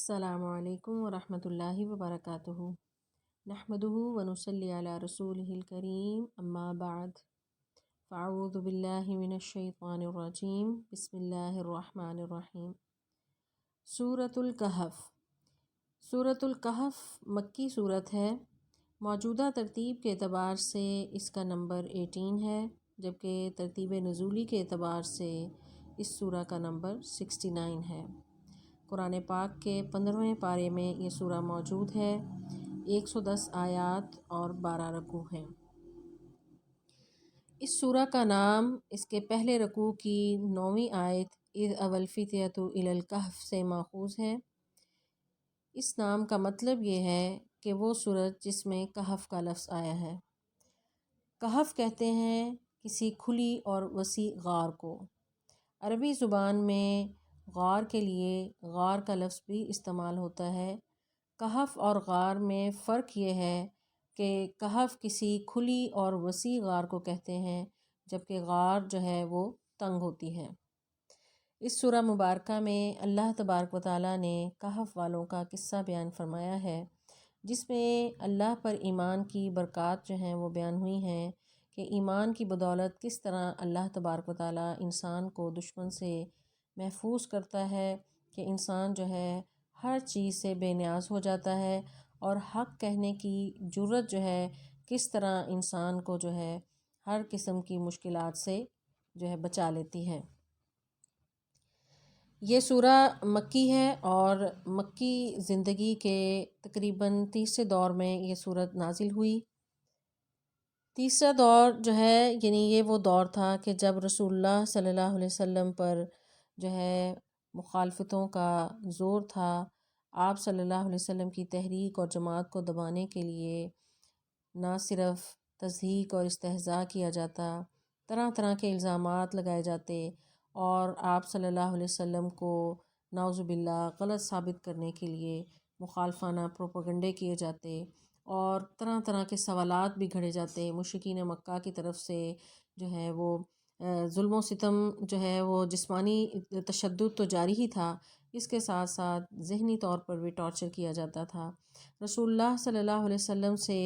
السلام علیکم ورحمۃ اللہ وبرکاتہ۔ نحمدہ ونصلی علی رسولہ الکریم، اما بعد، فاعوذ باللہ من الشیطان الرجیم، بسم اللہ الرحمن الرحیم۔ سورۃ الکہف۔ سورۃ الکہف مکی صورت ہے۔ موجودہ ترتیب کے اعتبار سے اس کا نمبر 18 ہے، جبکہ ترتیب نزولی کے اعتبار سے اس سورہ کا نمبر 69 ہے۔ قرآن پاک کے 15ویں پارے میں یہ سورہ موجود ہے۔ 110 آیات اور 12 رکوع ہیں۔ اس سورہ کا نام اس کے پہلے رکوع کی 9ویں آیت اذ اوی الفتیۃ الی الکہف سے ماخوذ ہے۔ اس نام کا مطلب یہ ہے کہ وہ سورج جس میں کہف کا لفظ آیا ہے۔ کہف کہتے ہیں کسی کھلی اور وسیع غار کو۔ عربی زبان میں غار کے لیے غار کا لفظ بھی استعمال ہوتا ہے۔ کہف اور غار میں فرق یہ ہے کہ کہف کسی کھلی اور وسیع غار کو کہتے ہیں، جبکہ غار جو ہے وہ تنگ ہوتی ہے۔ اس سورہ مبارکہ میں اللہ تبارک و تعالیٰ نے کہف والوں کا قصہ بیان فرمایا ہے، جس میں اللہ پر ایمان کی برکات جو ہیں وہ بیان ہوئی ہیں کہ ایمان کی بدولت کس طرح اللہ تبارک و تعالیٰ انسان کو دشمن سے محفوظ کرتا ہے، کہ انسان جو ہے ہر چیز سے بے نیاز ہو جاتا ہے، اور حق کہنے کی جرت جو ہے کس طرح انسان کو جو ہے ہر قسم کی مشکلات سے جو ہے بچا لیتی ہے۔ یہ سورہ مکی ہے اور مکی زندگی کے تقریباً تیسرے دور میں یہ سورت نازل ہوئی۔ تیسرا دور جو ہے یعنی یہ وہ دور تھا کہ جب رسول اللہ صلی اللہ علیہ وسلم پر جو ہے مخالفتوں کا زور تھا۔ آپ صلی اللہ علیہ وسلم کی تحریک اور جماعت کو دبانے کے لیے نہ صرف تضحیک اور استہزاء کیا جاتا، طرح طرح کے الزامات لگائے جاتے، اور آپ صلی اللہ علیہ وسلم کو نعوذ باللہ غلط ثابت کرنے کے لیے مخالفانہ پروپیگنڈے کیے جاتے، اور طرح طرح کے سوالات بھی گھڑے جاتے۔ مشرکین مکہ کی طرف سے جو ہے وہ ظلم و ستم جو ہے وہ جسمانی تشدد تو جاری ہی تھا، اس کے ساتھ ساتھ ذہنی طور پر بھی ٹارچر کیا جاتا تھا۔ رسول اللہ صلی اللہ علیہ وسلم سے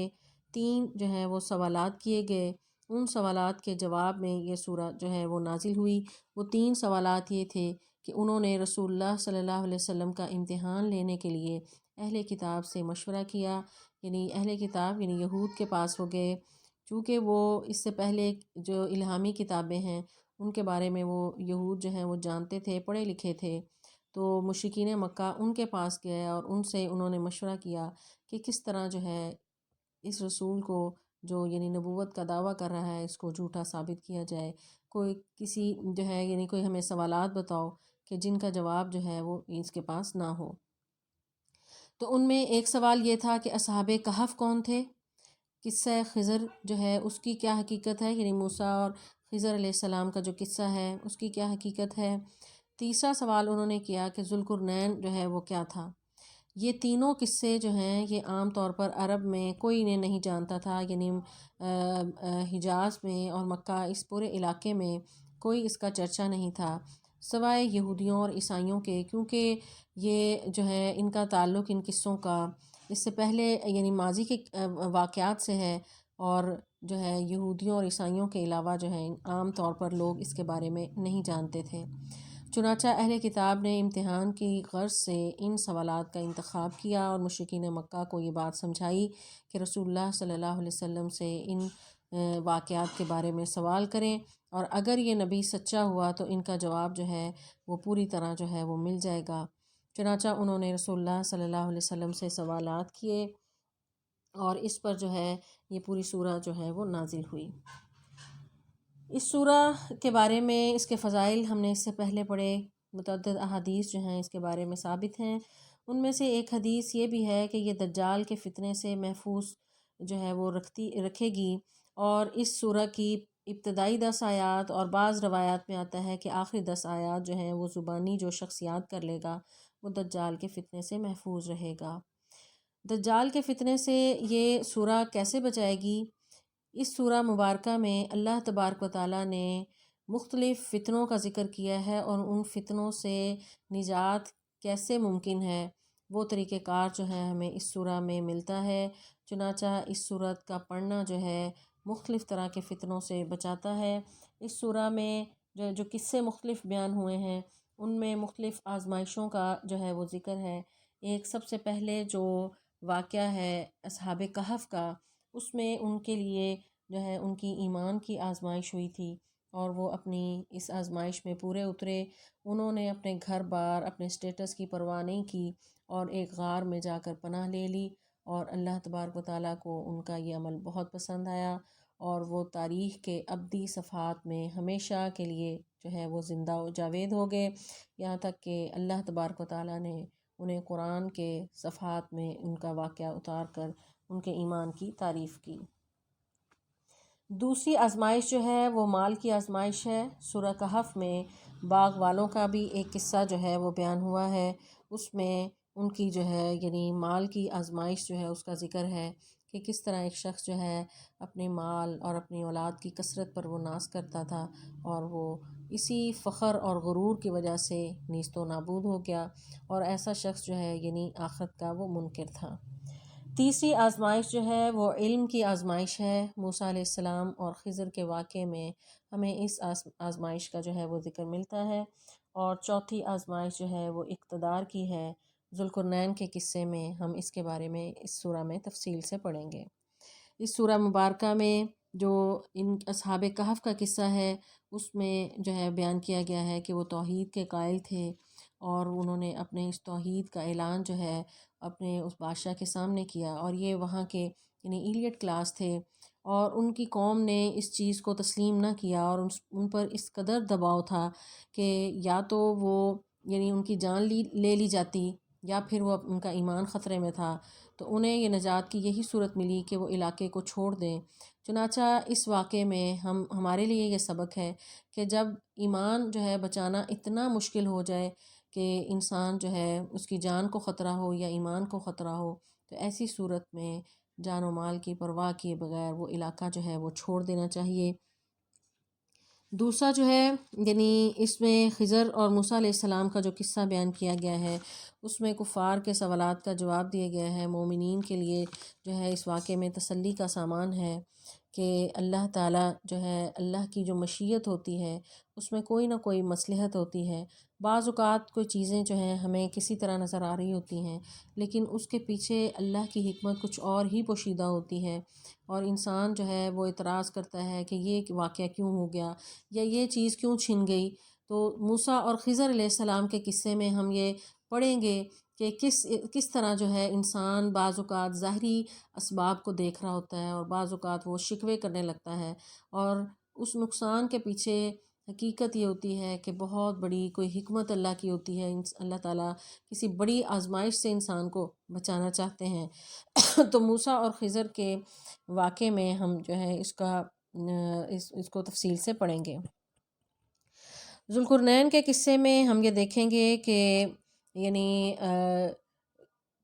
3 جو ہے وہ سوالات کیے گئے۔ ان سوالات کے جواب میں یہ سورہ جو ہے وہ نازل ہوئی۔ وہ 3 سوالات یہ تھے کہ انہوں نے رسول اللہ صلی اللہ علیہ وسلم کا امتحان لینے کے لیے اہل کتاب سے مشورہ کیا، یعنی اہل کتاب یعنی یہود کے پاس وہ گئے، چونکہ وہ اس سے پہلے جو الہامی کتابیں ہیں ان کے بارے میں وہ یہود جو ہیں وہ جانتے تھے، پڑھے لکھے تھے، تو مشرکین مکہ ان کے پاس گئے اور ان سے انہوں نے مشورہ کیا کہ کس طرح جو ہے اس رسول کو جو یعنی نبوت کا دعویٰ کر رہا ہے اس کو جھوٹا ثابت کیا جائے۔ کوئی کسی جو ہے یعنی کوئی ہمیں سوالات بتاؤ کہ جن کا جواب جو ہے وہ اس کے پاس نہ ہو۔ تو ان میں ایک سوال یہ تھا کہ اصحاب کہف کون تھے، قصہ خضر جو ہے اس کی کیا حقیقت ہے، یعنی موسیٰ اور خضر علیہ السلام کا جو قصہ ہے اس کی کیا حقیقت ہے۔ تیسرا سوال انہوں نے کیا کہ ذوالقرنین جو ہے وہ کیا تھا۔ یہ تینوں قصے جو ہیں یہ عام طور پر عرب میں کوئی انہیں نہیں جانتا تھا، یعنی حجاز میں اور مکہ اس پورے علاقے میں کوئی اس کا چرچا نہیں تھا سوائے یہودیوں اور عیسائیوں کے، کیونکہ یہ جو ہے ان کا تعلق ان قصوں کا اس سے پہلے یعنی ماضی کے واقعات سے ہے، اور جو ہے یہودیوں اور عیسائیوں کے علاوہ جو ہے عام طور پر لوگ اس کے بارے میں نہیں جانتے تھے۔ چنانچہ اہل کتاب نے امتحان کی غرض سے ان سوالات کا انتخاب کیا اور مشرکین مکہ کو یہ بات سمجھائی کہ رسول اللہ صلی اللہ علیہ وسلم سے ان واقعات کے بارے میں سوال کریں، اور اگر یہ نبی سچا ہوا تو ان کا جواب جو ہے وہ پوری طرح جو ہے وہ مل جائے گا۔ چنانچہ انہوں نے رسول اللہ صلی اللہ علیہ وسلم سے سوالات کیے، اور اس پر جو ہے یہ پوری سورہ جو ہے وہ نازل ہوئی۔ اس سورہ کے بارے میں اس کے فضائل ہم نے اس سے پہلے پڑھے، متعدد احادیث جو ہیں اس کے بارے میں ثابت ہیں۔ ان میں سے ایک حدیث یہ بھی ہے کہ یہ دجال کے فتنے سے محفوظ جو ہے وہ رکھے گی، اور اس سورہ کی ابتدائی 10 آیات اور بعض روایات میں آتا ہے کہ آخری 10 آیات جو ہیں وہ زبانی جو شخص یاد کر لے گا وہ دجال کے فتنے سے محفوظ رہے گا۔ دجال کے فتنے سے یہ سورہ کیسے بچائے گی؟ اس سورہ مبارکہ میں اللہ تبارک و تعالیٰ نے مختلف فتنوں کا ذکر کیا ہے، اور ان فتنوں سے نجات کیسے ممکن ہے وہ طریقہ کار جو ہے ہمیں اس سورہ میں ملتا ہے۔ چنانچہ اس سورت کا پڑھنا جو ہے مختلف طرح کے فتنوں سے بچاتا ہے۔ اس سورہ میں جو قصے مختلف بیان ہوئے ہیں ان میں مختلف آزمائشوں کا جو ہے وہ ذکر ہے۔ ایک سب سے پہلے جو واقعہ ہے اصحاب کہف کا، اس میں ان کے لیے جو ہے ان کی ایمان کی آزمائش ہوئی تھی، اور وہ اپنی اس آزمائش میں پورے اترے۔ انہوں نے اپنے گھر بار، اپنے سٹیٹس کی پرواہ نہیں کی، اور ایک غار میں جا کر پناہ لے لی، اور اللہ تبارک و تعالیٰ کو ان کا یہ عمل بہت پسند آیا، اور وہ تاریخ کے ابدی صفحات میں ہمیشہ کے لیے جو ہے وہ زندہ و جاوید ہو گئے، یہاں تک کہ اللہ تبارک و تعالیٰ نے انہیں قرآن کے صفحات میں ان کا واقعہ اتار کر ان کے ایمان کی تعریف کی۔ دوسری آزمائش جو ہے وہ مال کی آزمائش ہے۔ سورہ کہف میں باغ والوں کا بھی ایک قصہ جو ہے وہ بیان ہوا ہے۔ اس میں ان کی جو ہے یعنی مال کی آزمائش جو ہے اس کا ذکر ہے کہ کس طرح ایک شخص جو ہے اپنے مال اور اپنی اولاد کی کثرت پر وہ ناز کرتا تھا، اور وہ اسی فخر اور غرور کی وجہ سے نیست و نابود ہو گیا، اور ایسا شخص جو ہے یعنی آخرت کا وہ منکر تھا۔ تیسری آزمائش جو ہے وہ علم کی آزمائش ہے۔ موسیٰ علیہ السلام اور خضر کے واقعے میں ہمیں اس آزمائش کا جو ہے وہ ذکر ملتا ہے۔ اور چوتھی آزمائش جو ہے وہ اقتدار کی ہے۔ ذوالقرنین کے قصے میں ہم اس کے بارے میں اس سورہ میں تفصیل سے پڑھیں گے۔ اس سورہ مبارکہ میں جو ان اصحاب کہف کا قصہ ہے اس میں جو ہے بیان کیا گیا ہے کہ وہ توحید کے قائل تھے، اور انہوں نے اپنے اس توحید کا اعلان جو ہے اپنے اس بادشاہ کے سامنے کیا، اور یہ وہاں کے یعنی ایلیٹ کلاس تھے، اور ان کی قوم نے اس چیز کو تسلیم نہ کیا، اور ان پر اس قدر دباؤ تھا کہ یا تو وہ یعنی ان کی جان لے لی جاتی، یا پھر وہ ان کا ایمان خطرے میں تھا، تو انہیں یہ نجات کی یہی صورت ملی کہ وہ علاقے کو چھوڑ دیں۔ چنانچہ اس واقعے میں ہمارے لیے یہ سبق ہے کہ جب ایمان جو ہے بچانا اتنا مشکل ہو جائے کہ انسان جو ہے اس کی جان کو خطرہ ہو یا ایمان کو خطرہ ہو، تو ایسی صورت میں جان و مال کی پرواہ کیے بغیر وہ علاقہ جو ہے وہ چھوڑ دینا چاہیے۔ دوسرا جو ہے یعنی اس میں خضر اور موسیٰ علیہ السلام کا جو قصہ بیان کیا گیا ہے اس میں کفار کے سوالات کا جواب دیا گیا ہے۔ مومنین کے لیے جو ہے اس واقعے میں تسلی کا سامان ہے کہ اللہ تعالیٰ جو ہے اللہ کی جو مشیت ہوتی ہے اس میں کوئی نہ کوئی مصلحت ہوتی ہے۔ بعض اوقات کوئی چیزیں جو ہیں ہمیں کسی طرح نظر آ رہی ہوتی ہیں، لیکن اس کے پیچھے اللہ کی حکمت کچھ اور ہی پوشیدہ ہوتی ہے، اور انسان جو ہے وہ اعتراض کرتا ہے کہ یہ واقعہ کیوں ہو گیا یا یہ چیز کیوں چھن گئی۔ تو موسیٰ اور خضر علیہ السلام کے قصے میں ہم یہ پڑھیں گے کہ کس طرح جو ہے انسان بعض اوقات ظاہری اسباب کو دیکھ رہا ہوتا ہے، اور بعض اوقات وہ شکوے کرنے لگتا ہے، اور اس نقصان کے پیچھے حقیقت یہ ہوتی ہے کہ بہت بڑی کوئی حکمت اللہ کی ہوتی ہے۔ اللہ تعالیٰ کسی بڑی آزمائش سے انسان کو بچانا چاہتے ہیں۔ تو موسیٰ اور خضر کے واقعے میں ہم جو ہے اس کو تفصیل سے پڑھیں گے۔ ذوالقرنین کے قصے میں ہم یہ دیکھیں گے کہ یعنی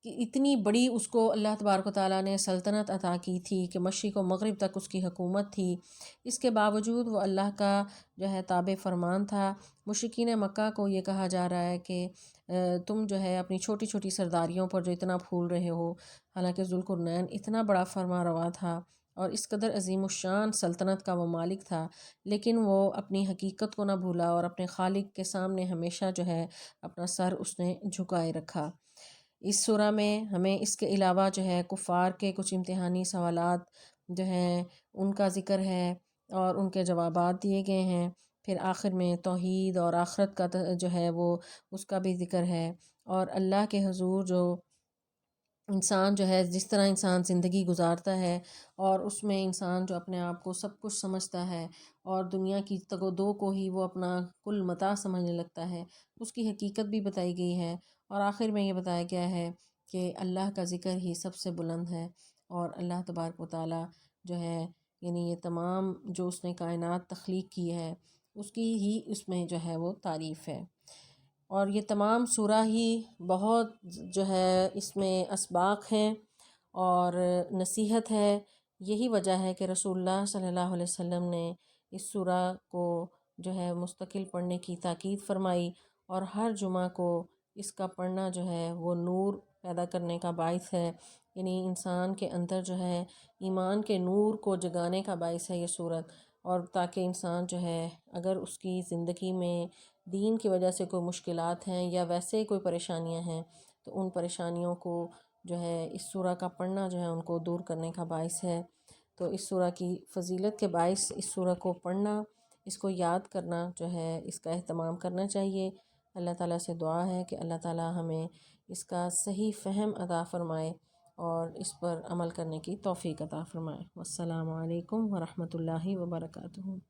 کہ اتنی بڑی اس کو اللہ تبارک و تعالیٰ نے سلطنت عطا کی تھی کہ مشرق و مغرب تک اس کی حکومت تھی، اس کے باوجود وہ اللہ کا جو ہے تابع فرمان تھا۔ مشرکین مکہ کو یہ کہا جا رہا ہے کہ تم جو ہے اپنی چھوٹی چھوٹی سرداریوں پر جو اتنا پھول رہے ہو، حالانکہ ذوالقرنین اتنا بڑا فرما روا تھا اور اس قدر عظیم الشان سلطنت کا وہ مالک تھا، لیکن وہ اپنی حقیقت کو نہ بھولا، اور اپنے خالق کے سامنے ہمیشہ جو ہے اپنا سر اس نے جھکائے رکھا۔ اس سورہ میں ہمیں اس کے علاوہ جو ہے کفار کے کچھ امتحانی سوالات جو ہیں ان کا ذکر ہے، اور ان کے جوابات دیے گئے ہیں۔ پھر آخر میں توحید اور آخرت کا جو ہے وہ اس کا بھی ذکر ہے، اور اللہ کے حضور جو انسان جو ہے جس طرح انسان زندگی گزارتا ہے، اور اس میں انسان جو اپنے آپ کو سب کچھ سمجھتا ہے اور دنیا کی تگ و دو کو ہی وہ اپنا کل متاع سمجھنے لگتا ہے، اس کی حقیقت بھی بتائی گئی ہے، اور آخر میں یہ بتایا گیا ہے کہ اللہ کا ذکر ہی سب سے بلند ہے، اور اللہ تبارک و تعالیٰ جو ہے یعنی یہ تمام جو اس نے کائنات تخلیق کی ہے اس کی ہی اس میں جو ہے وہ تعریف ہے۔ اور یہ تمام سورہ ہی بہت جو ہے اس میں اسباق ہیں اور نصیحت ہے۔ یہی وجہ ہے کہ رسول اللہ صلی اللہ علیہ وسلم نے اس سورہ کو جو ہے مستقل پڑھنے کی تاکید فرمائی، اور ہر جمعہ کو اس کا پڑھنا جو ہے وہ نور پیدا کرنے کا باعث ہے، یعنی انسان کے اندر جو ہے ایمان کے نور کو جگانے کا باعث ہے یہ سورت، اور تاکہ انسان جو ہے اگر اس کی زندگی میں دین کی وجہ سے کوئی مشکلات ہیں یا ویسے کوئی پریشانیاں ہیں تو ان پریشانیوں کو جو ہے اس سورہ کا پڑھنا جو ہے ان کو دور کرنے کا باعث ہے۔ تو اس سورہ کی فضیلت کے باعث اس سورہ کو پڑھنا، اس کو یاد کرنا جو ہے اس کا اہتمام کرنا چاہیے۔ اللہ تعالیٰ سے دعا ہے کہ اللہ تعالیٰ ہمیں اس کا صحیح فہم عطا فرمائے اور اس پر عمل کرنے کی توفیق عطا فرمائے۔ والسلام علیکم ورحمۃ اللہ وبرکاتہ۔